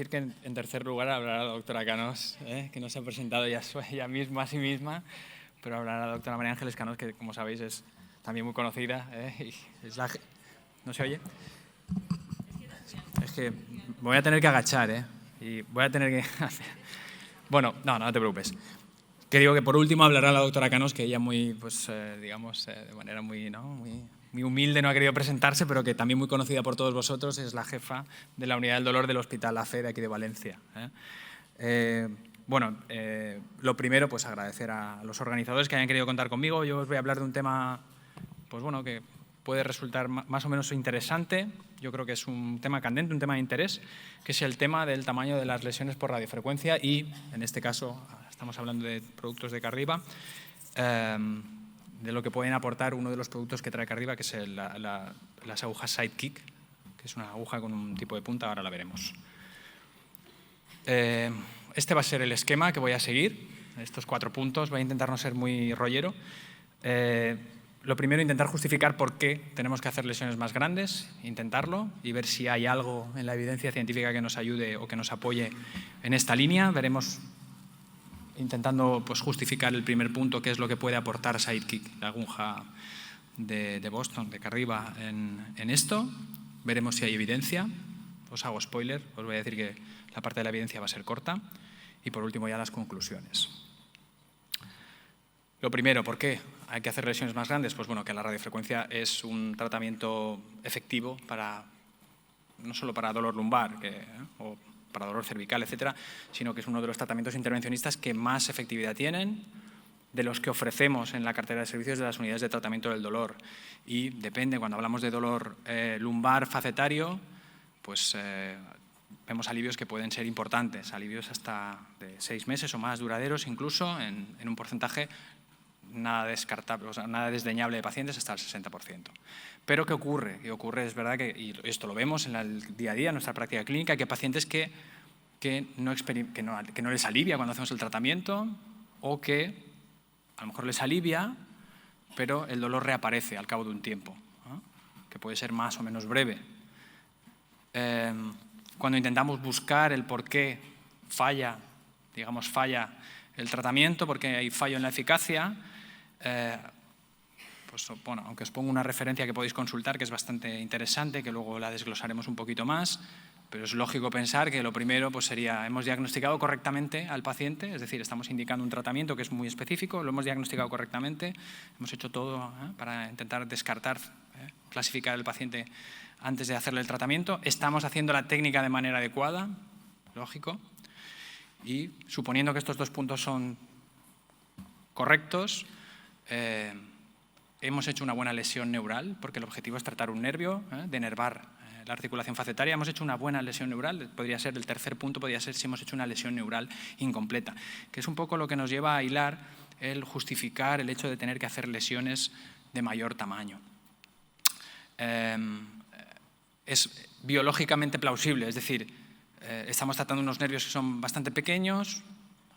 decir que en tercer lugar hablará la doctora Canós, que no se ha presentado ella misma a sí misma, pero hablará la doctora María Ángeles Canós, que como sabéis es también muy conocida. Y es la... ¿No se oye? Es que me voy a tener que agachar, y voy a tener que... Bueno, no te preocupes. Que digo que por último hablará la doctora Canós, que ella muy, pues, digamos, de manera muy humilde no ha querido presentarse, pero que también muy conocida por todos vosotros, es la jefa de la unidad del dolor del Hospital La Fe de aquí de Valencia. Bueno, lo primero, pues agradecer a los organizadores que hayan querido contar conmigo. Yo os voy a hablar de un tema, pues bueno, que puede resultar más o menos interesante. Yo creo que es un tema candente, un tema de interés, que es el tema del tamaño de las lesiones por radiofrecuencia y, en este caso, estamos hablando de productos de Cardiva, de lo que pueden aportar uno de los productos que trae Cardiva, que es las agujas Sidekick, que es una aguja con un tipo de punta, ahora la veremos. Este va a ser el esquema que voy a seguir, estos 4 puntos. Voy a intentar no ser muy rollero. Lo primero, intentar justificar por qué tenemos que hacer lesiones más grandes, intentarlo y ver si hay algo en la evidencia científica que nos ayude o que nos apoye en esta línea. Veremos, intentando pues, justificar el primer punto, qué es lo que puede aportar Sidekick, la aguja de Boston, de Cardiva, en esto. Veremos si hay evidencia. Os hago spoiler, os voy a decir que la parte de la evidencia va a ser corta. Y por último ya las conclusiones. Lo primero, ¿por qué hay que hacer lesiones más grandes? Pues bueno, que la radiofrecuencia es un tratamiento efectivo no solo para dolor lumbar o para dolor cervical, etcétera, sino que es uno de los tratamientos intervencionistas que más efectividad tienen, de los que ofrecemos en la cartera de servicios de las unidades de tratamiento del dolor. Y depende, cuando hablamos de dolor lumbar facetario, pues vemos alivios que pueden ser importantes, alivios hasta de 6 meses o más duraderos, incluso en un porcentaje nada descartable, o sea, nada desdeñable de pacientes, hasta el 60%. Pero ¿qué ocurre? ¿Qué ocurre? Es verdad que, y esto lo vemos en el día a día, en nuestra práctica clínica, que hay pacientes que no les alivia cuando hacemos el tratamiento, o que a lo mejor les alivia, pero el dolor reaparece al cabo de un tiempo, ¿no? Que puede ser más o menos breve. Cuando intentamos buscar el por qué falla el tratamiento, porque hay fallo en la eficacia, pues bueno, aunque os pongo una referencia que podéis consultar, que es bastante interesante, que luego la desglosaremos un poquito más, pero es lógico pensar que lo primero pues sería, hemos diagnosticado correctamente al paciente, es decir, estamos indicando un tratamiento que es muy específico, lo hemos diagnosticado correctamente, hemos hecho todo para intentar descartar, clasificar el paciente antes de hacerle el tratamiento, estamos haciendo la técnica de manera adecuada, lógico, y suponiendo que estos 2 puntos son correctos, hemos hecho una buena lesión neural, porque el objetivo es tratar un nervio, denervar la articulación facetaria. Hemos hecho una buena lesión neural, podría ser el tercer punto, podría ser si hemos hecho una lesión neural incompleta, que es un poco lo que nos lleva a hilar el justificar el hecho de tener que hacer lesiones de mayor tamaño. Es biológicamente plausible, es decir, estamos tratando unos nervios que son bastante pequeños,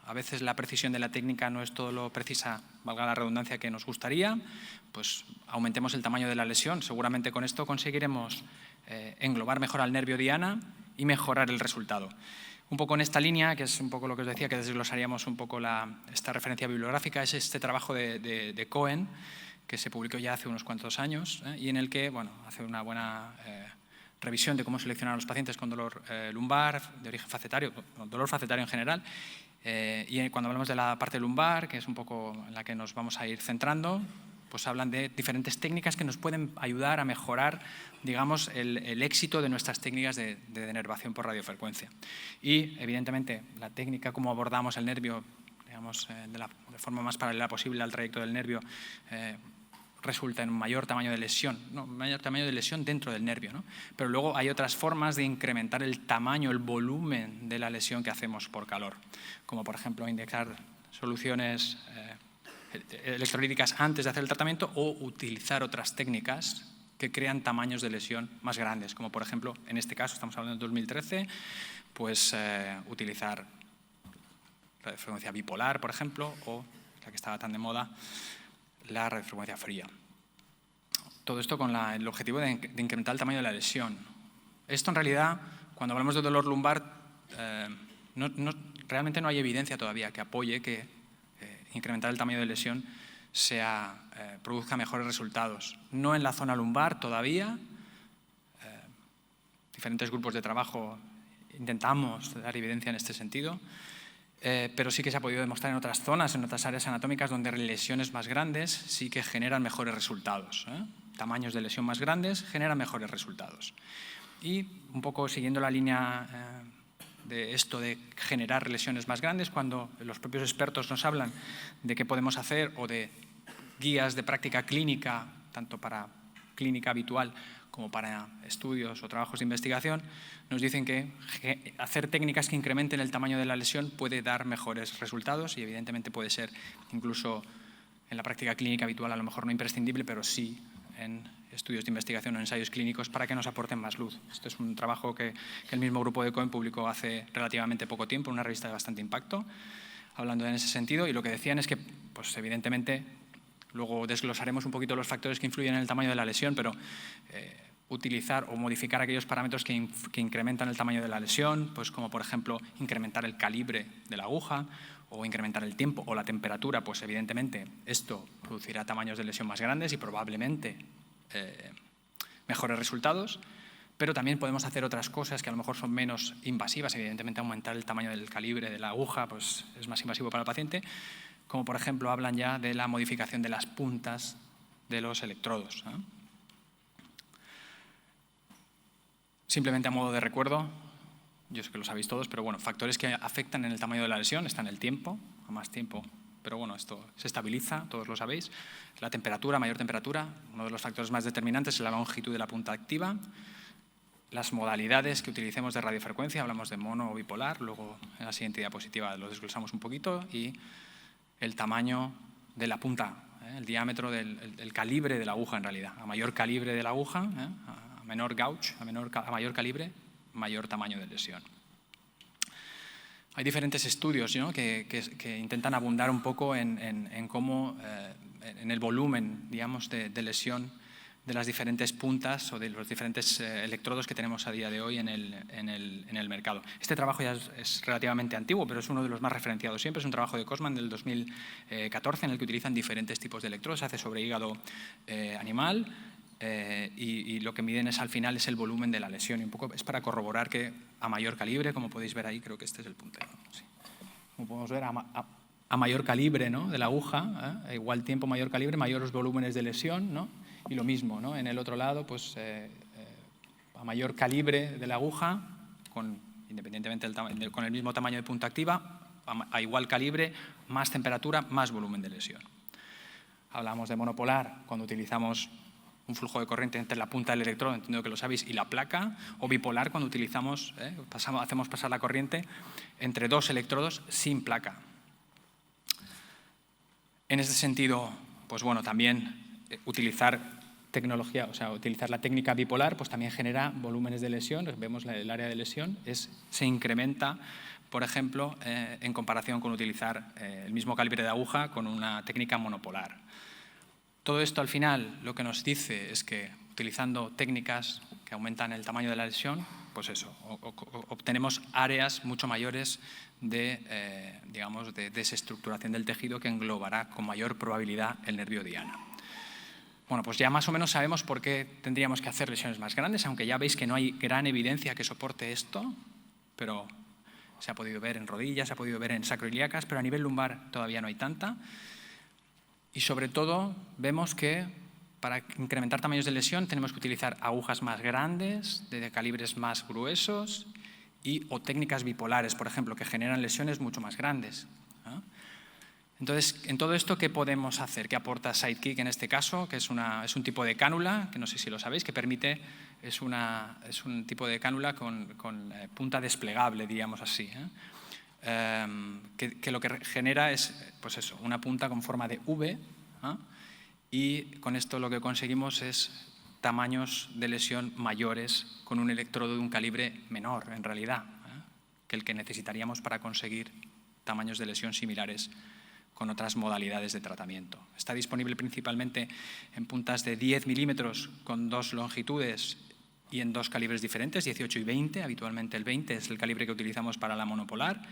a veces la precisión de la técnica no es todo lo precisa, valga la redundancia, que nos gustaría, pues aumentemos el tamaño de la lesión. Seguramente con esto conseguiremos englobar mejor al nervio diana y mejorar el resultado. Un poco en esta línea, que es un poco lo que os decía, que desglosaríamos un poco esta referencia bibliográfica, es este trabajo de Cohen, que se publicó ya hace unos cuantos años, y en el que bueno, hace una buena revisión de cómo seleccionar a los pacientes con dolor lumbar, de origen facetario, dolor facetario en general. Y cuando hablamos de la parte lumbar, que es un poco en la que nos vamos a ir centrando, pues hablan de diferentes técnicas que nos pueden ayudar a mejorar, digamos, el éxito de nuestras técnicas de denervación por radiofrecuencia. Y, evidentemente, la técnica, como abordamos el nervio, digamos, de forma más paralela posible al trayecto del nervio, resulta en un mayor tamaño de lesión, mayor tamaño de lesión dentro del nervio, ¿no? Pero luego hay otras formas de incrementar el tamaño, el volumen de la lesión que hacemos por calor, como por ejemplo inyectar soluciones electrolíticas antes de hacer el tratamiento o utilizar otras técnicas que crean tamaños de lesión más grandes, como por ejemplo, en este caso, estamos hablando de 2013, pues utilizar radiofrecuencia bipolar, por ejemplo, o la que estaba tan de moda, la radiofrecuencia fría. Todo esto con el objetivo de incrementar el tamaño de la lesión. Esto en realidad, cuando hablamos de dolor lumbar, realmente no hay evidencia todavía que apoye que incrementar el tamaño de lesión produzca mejores resultados. No en la zona lumbar todavía. Diferentes grupos de trabajo intentamos dar evidencia en este sentido, pero sí que se ha podido demostrar en otras zonas, en otras áreas anatómicas donde lesiones más grandes sí que generan mejores resultados. Tamaños de lesión más grandes generan mejores resultados. Y un poco siguiendo la línea de esto de generar lesiones más grandes, cuando los propios expertos nos hablan de qué podemos hacer o de guías de práctica clínica, tanto para clínica habitual como para estudios o trabajos de investigación, nos dicen que hacer técnicas que incrementen el tamaño de la lesión puede dar mejores resultados y evidentemente puede ser incluso en la práctica clínica habitual a lo mejor no imprescindible, pero sí en estudios de investigación o ensayos clínicos para que nos aporten más luz. Este es un trabajo que el mismo grupo de Cohen publicó hace relativamente poco tiempo en una revista de bastante impacto, hablando en ese sentido, y lo que decían es que, pues evidentemente, luego desglosaremos un poquito los factores que influyen en el tamaño de la lesión, pero utilizar o modificar aquellos parámetros que incrementan el tamaño de la lesión, pues como por ejemplo incrementar el calibre de la aguja o incrementar el tiempo o la temperatura, pues evidentemente esto producirá tamaños de lesión más grandes y probablemente mejores resultados, pero también podemos hacer otras cosas que a lo mejor son menos invasivas. Evidentemente aumentar el tamaño del calibre de la aguja pues es más invasivo para el paciente, como por ejemplo hablan ya de la modificación de las puntas de los electrodos. Simplemente a modo de recuerdo, yo sé que lo sabéis todos, pero bueno, factores que afectan en el tamaño de la lesión están el tiempo, a más tiempo, pero bueno, esto se estabiliza, todos lo sabéis. La temperatura, mayor temperatura, uno de los factores más determinantes es la longitud de la punta activa. Las modalidades que utilicemos de radiofrecuencia, hablamos de mono o bipolar, luego en la siguiente diapositiva lo desglosamos un poquito, y el tamaño de la punta, el diámetro el calibre de la aguja en realidad. A mayor calibre de la aguja, a menor gauge, a mayor calibre, mayor tamaño de lesión. Hay diferentes estudios, ¿no?, que intentan abundar un poco en cómo, en el volumen, digamos, de lesión de las diferentes puntas o de los diferentes electrodos que tenemos a día de hoy en el mercado. Este trabajo ya es relativamente antiguo, pero es uno de los más referenciados siempre. Es un trabajo de Cosman del 2014 en el que utilizan diferentes tipos de electrodos. Se hace sobre hígado animal y lo que miden al final es el volumen de la lesión. Y un poco es para corroborar que a mayor calibre, como podéis ver ahí, creo que este es el puntero. Sí. Como podemos ver, a mayor calibre, ¿no?, de la aguja, igual tiempo, mayor calibre, mayores volúmenes de lesión, ¿no? Y lo mismo, ¿no?, en el otro lado, pues a mayor calibre de la aguja, independientemente con el mismo tamaño de punta activa, a igual calibre, más temperatura, más volumen de lesión. Hablamos de monopolar cuando utilizamos un flujo de corriente entre la punta del electrodo, entiendo que lo sabéis, y la placa, o bipolar cuando utilizamos, hacemos pasar la corriente entre dos electrodos sin placa. En ese sentido, pues bueno, también utilizar tecnología, o sea, utilizar la técnica bipolar, pues también genera volúmenes de lesión. Vemos el área de lesión, se incrementa, por ejemplo, en comparación con utilizar el mismo calibre de aguja con una técnica monopolar. Todo esto al final lo que nos dice es que utilizando técnicas que aumentan el tamaño de la lesión, pues eso, obtenemos áreas mucho mayores de desestructuración del tejido que englobará con mayor probabilidad el nervio diana. Bueno, pues ya más o menos sabemos por qué tendríamos que hacer lesiones más grandes, aunque ya veis que no hay gran evidencia que soporte esto, pero se ha podido ver en rodillas, se ha podido ver en sacroiliacas, pero a nivel lumbar todavía no hay tanta. Y sobre todo vemos que para incrementar tamaños de lesión tenemos que utilizar agujas más grandes, de calibres más gruesos o técnicas bipolares, por ejemplo, que generan lesiones mucho más grandes. Entonces, en todo esto, ¿qué podemos hacer? ¿Qué aporta Sidekick en este caso? Que es un tipo de cánula, que no sé si lo sabéis, que permite, es un tipo de cánula con punta desplegable, diríamos así, que lo que genera es, pues eso, una punta con forma de V, y con esto lo que conseguimos es tamaños de lesión mayores con un electrodo de un calibre menor, en realidad, que el que necesitaríamos para conseguir tamaños de lesión similares con otras modalidades de tratamiento. Está disponible principalmente en puntas de 10 milímetros con dos longitudes y en 2 calibres diferentes, 18 y 20. Habitualmente el 20 es el calibre que utilizamos para la monopolar.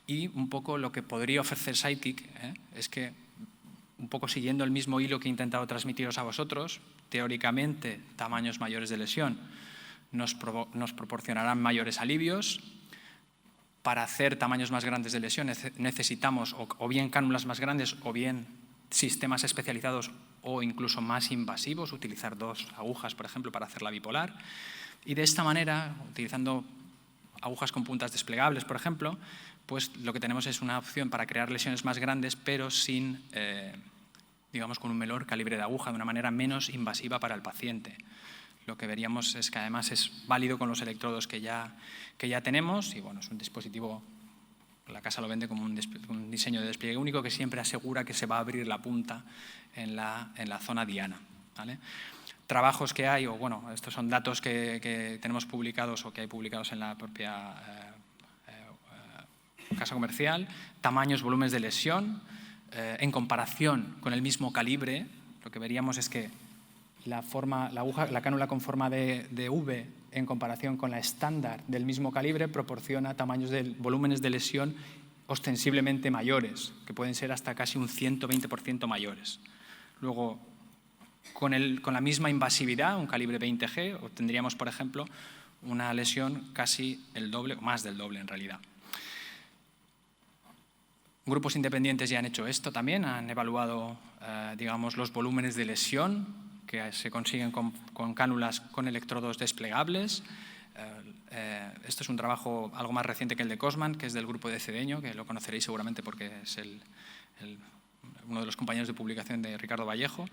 Y un poco lo que podría ofrecer Sidekick es que, un poco siguiendo el mismo hilo que he intentado transmitiros a vosotros, teóricamente tamaños mayores de lesión nos proporcionarán mayores alivios. Para hacer tamaños más grandes de lesión necesitamos o bien cánulas más grandes o bien sistemas especializados o incluso más invasivos, utilizar 2 agujas, por ejemplo, para hacer la bipolar. Y de esta manera, utilizando agujas con puntas desplegables, por ejemplo, pues lo que tenemos es una opción para crear lesiones más grandes, pero sin, digamos, con un menor calibre de aguja, de una manera menos invasiva para el paciente. Lo que veríamos es que además es válido con los electrodos que ya tenemos y bueno, es un dispositivo, la casa lo vende como un diseño de despliegue único que siempre asegura que se va a abrir la punta en la zona diana, ¿vale? Trabajos que hay, o bueno, estos son datos que tenemos publicados o que hay publicados en la propia casa comercial, tamaños, volúmenes de lesión, en comparación con el mismo calibre, lo que veríamos es que la cánula con forma de V en comparación con la estándar del mismo calibre proporciona tamaños de volúmenes de lesión ostensiblemente mayores, que pueden ser hasta casi un 120% mayores. Luego, con la misma invasividad, un calibre 20G, obtendríamos, por ejemplo, una lesión casi el doble, o más del doble en realidad. Grupos independientes ya han hecho esto también, han evaluado, digamos, los volúmenes de lesión que se consiguen con cánulas con electrodos desplegables. Esto es un trabajo algo más reciente que el de Cosman, que es del grupo de Cedeño, que lo conoceréis seguramente porque es uno de los compañeros de publicación de Ricardo Vallejo.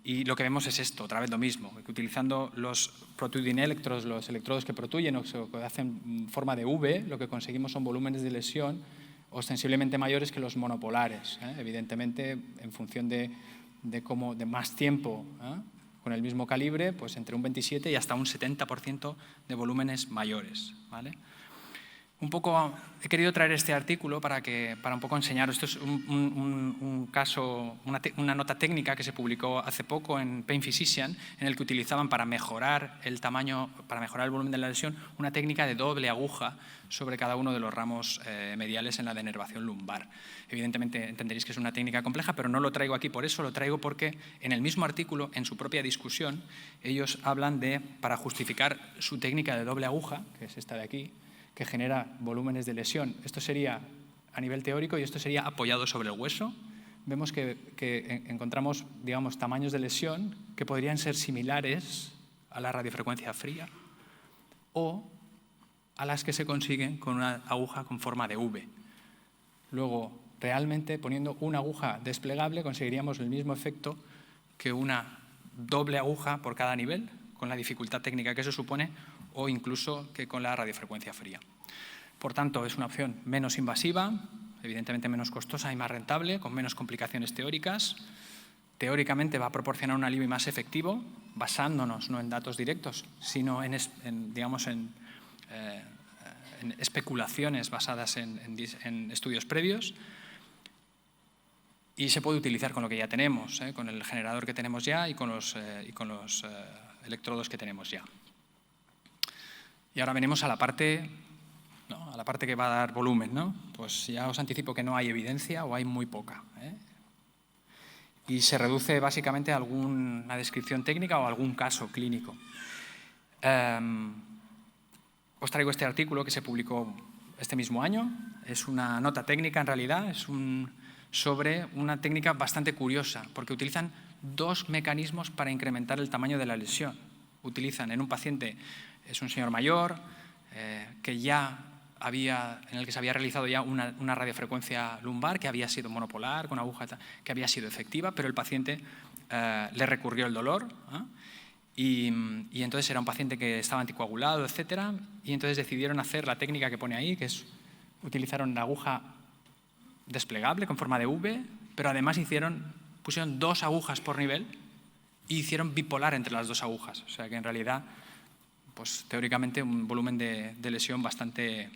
Y lo que vemos es esto, otra vez lo mismo, que utilizando los protruding electrodes, los electrodos que protuyen o que hacen forma de V, lo que conseguimos son volúmenes de lesión ostensiblemente mayores que los monopolares, evidentemente en función de más tiempo con el mismo calibre, pues entre un 27 y hasta un 70% de volúmenes mayores, ¿vale? Un poco he querido traer este artículo para un poco enseñaros. Esto es un caso, una nota técnica que se publicó hace poco en Pain Physician, en el que utilizaban para mejorar el tamaño, para mejorar el volumen de la lesión, una técnica de doble aguja sobre cada uno de los ramos mediales en la denervación lumbar. Evidentemente entenderéis que es una técnica compleja, pero no lo traigo aquí por eso, lo traigo porque en el mismo artículo, en su propia discusión, ellos hablan de, para justificar su técnica de doble aguja, que es esta de aquí, que genera volúmenes de lesión. Esto sería a nivel teórico y esto sería apoyado sobre el hueso. Vemos que encontramos, digamos, tamaños de lesión que podrían ser similares a la radiofrecuencia fría o a las que se consiguen con una aguja con forma de V. Luego, realmente, poniendo una aguja desplegable, conseguiríamos el mismo efecto que una doble aguja por cada nivel, con la dificultad técnica que eso supone, o incluso que con la radiofrecuencia fría. Por tanto, es una opción menos invasiva, evidentemente menos costosa y más rentable, con menos complicaciones teóricas. Teóricamente va a proporcionar un alivio más efectivo, basándonos no en datos directos, sino en especulaciones basadas en estudios previos. Y se puede utilizar con lo que ya tenemos, con el generador que tenemos ya y con los electrodos que tenemos ya. Y ahora venimos a la parte, ¿no?, a la parte que va a dar volumen, ¿no? Pues ya os anticipo que no hay evidencia o hay muy poca, y se reduce básicamente a alguna descripción técnica o algún caso clínico. Os traigo este artículo que se publicó este mismo año. Es una nota técnica en realidad, es sobre una técnica bastante curiosa, porque utilizan 2 mecanismos para incrementar el tamaño de la lesión. Utilizan en un paciente, es un señor mayor, en el que se había realizado ya una radiofrecuencia lumbar que había sido monopolar, con aguja que había sido efectiva, pero el paciente le recurrió el dolor, y entonces era un paciente que estaba anticoagulado, etcétera, y entonces decidieron hacer la técnica que pone ahí, que es utilizaron la aguja desplegable con forma de V, pero además pusieron 2 agujas por nivel y hicieron bipolar entre las 2 agujas. O sea que en realidad, pues teóricamente un volumen de lesión bastante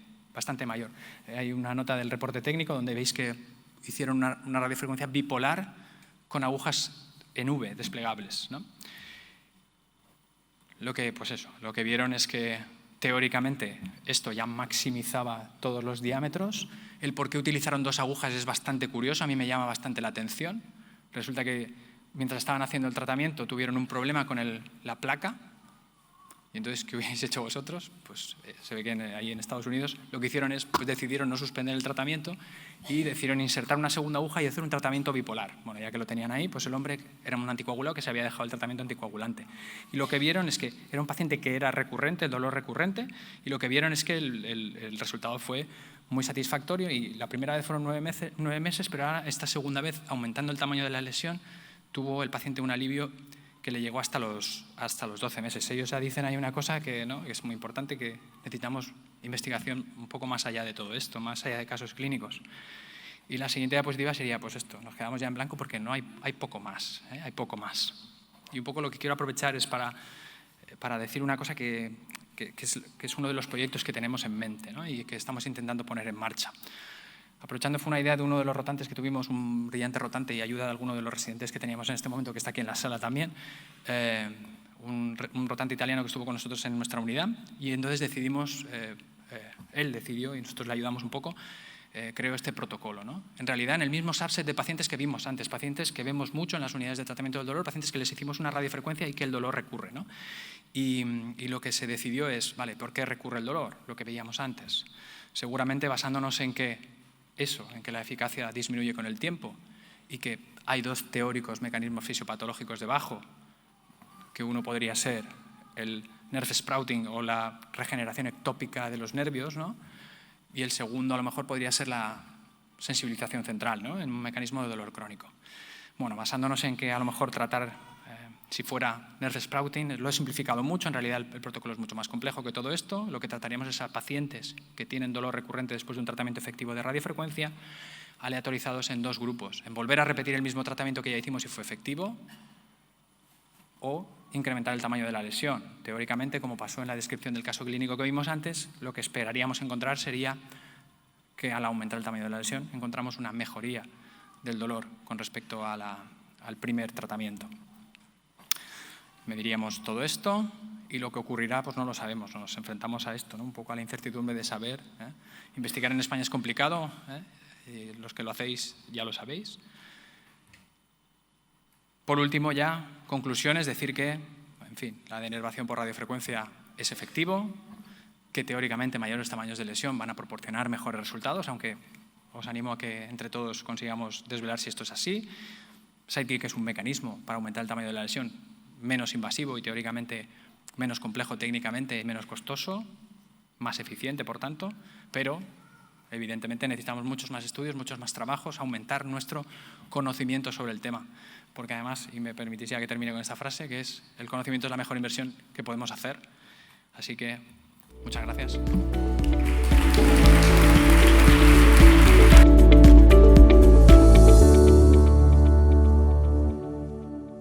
mayor. Hay una nota del reporte técnico donde veis que hicieron una radiofrecuencia bipolar con agujas en V desplegables, ¿no? lo que vieron es que teóricamente esto ya maximizaba todos los diámetros. El por qué utilizaron 2 agujas es bastante curioso, a mí me llama bastante la atención. Resulta que mientras estaban haciendo el tratamiento tuvieron un problema con la placa. Y entonces, ¿qué hubierais hecho vosotros? Pues se ve que ahí en Estados Unidos lo que hicieron es, pues decidieron no suspender el tratamiento y decidieron insertar una segunda aguja y hacer un tratamiento bipolar. Bueno, ya que lo tenían ahí, pues el hombre era un anticoagulado que se había dejado el tratamiento anticoagulante. Y lo que vieron es que era un paciente que era recurrente, el dolor recurrente, y lo que vieron es que el resultado fue muy satisfactorio y la primera vez fueron 9 meses, pero ahora esta segunda vez, aumentando el tamaño de la lesión, tuvo el paciente un alivio que le llegó hasta los 12 meses. Ellos ya dicen ahí una cosa que es muy importante, que necesitamos investigación un poco más allá de todo esto, más allá de casos clínicos. Y la siguiente diapositiva sería, pues esto, nos quedamos ya en blanco porque no hay poco más, hay poco más. Y un poco lo que quiero aprovechar es para decir una cosa que es uno de los proyectos que tenemos en mente, ¿no? Y que estamos intentando poner en marcha. Aprovechando, fue una idea de uno de los rotantes que tuvimos, un brillante rotante y ayuda de alguno de los residentes que teníamos en este momento, que está aquí en la sala también, un rotante italiano que estuvo con nosotros en nuestra unidad, y entonces decidimos, él decidió y nosotros le ayudamos un poco, creó este protocolo, ¿no? En realidad, en el mismo subset de pacientes que vimos antes, pacientes que vemos mucho en las unidades de tratamiento del dolor, pacientes que les hicimos una radiofrecuencia y que el dolor recurre, ¿no? Y lo que se decidió es, vale, ¿por qué recurre el dolor? Lo que veíamos antes. Seguramente basándonos en que la eficacia disminuye con el tiempo y que hay 2 teóricos mecanismos fisiopatológicos debajo, que uno podría ser el nerve sprouting o la regeneración ectópica de los nervios, ¿no? Y el segundo a lo mejor podría ser la sensibilización central, ¿no? En un mecanismo de dolor crónico. Bueno, basándonos en que a lo mejor tratar, si fuera nerve sprouting, lo he simplificado mucho, en realidad el protocolo es mucho más complejo que todo esto. Lo que trataríamos es a pacientes que tienen dolor recurrente después de un tratamiento efectivo de radiofrecuencia, aleatorizados en 2 grupos, en volver a repetir el mismo tratamiento que ya hicimos y fue efectivo, o incrementar el tamaño de la lesión. Teóricamente, como pasó en la descripción del caso clínico que vimos antes, lo que esperaríamos encontrar sería que al aumentar el tamaño de la lesión encontramos una mejoría del dolor con respecto a al primer tratamiento. Mediríamos todo esto y lo que ocurrirá pues no lo sabemos, nos enfrentamos a esto, ¿no? Un poco a la incertidumbre de saber. Investigar en España es complicado, y los que lo hacéis ya lo sabéis. Por último, ya, conclusiones, decir que, en fin, la denervación por radiofrecuencia es efectivo, que teóricamente mayores tamaños de lesión van a proporcionar mejores resultados, aunque os animo a que entre todos consigamos desvelar si esto es así. Sidekick es un mecanismo para aumentar el tamaño de la lesión menos invasivo y teóricamente menos complejo técnicamente y menos costoso, más eficiente, por tanto, pero evidentemente necesitamos muchos más estudios, muchos más trabajos, aumentar nuestro conocimiento sobre el tema. Porque además, y me permitís ya que termine con esta frase, que es el conocimiento es la mejor inversión que podemos hacer. Así que, muchas gracias.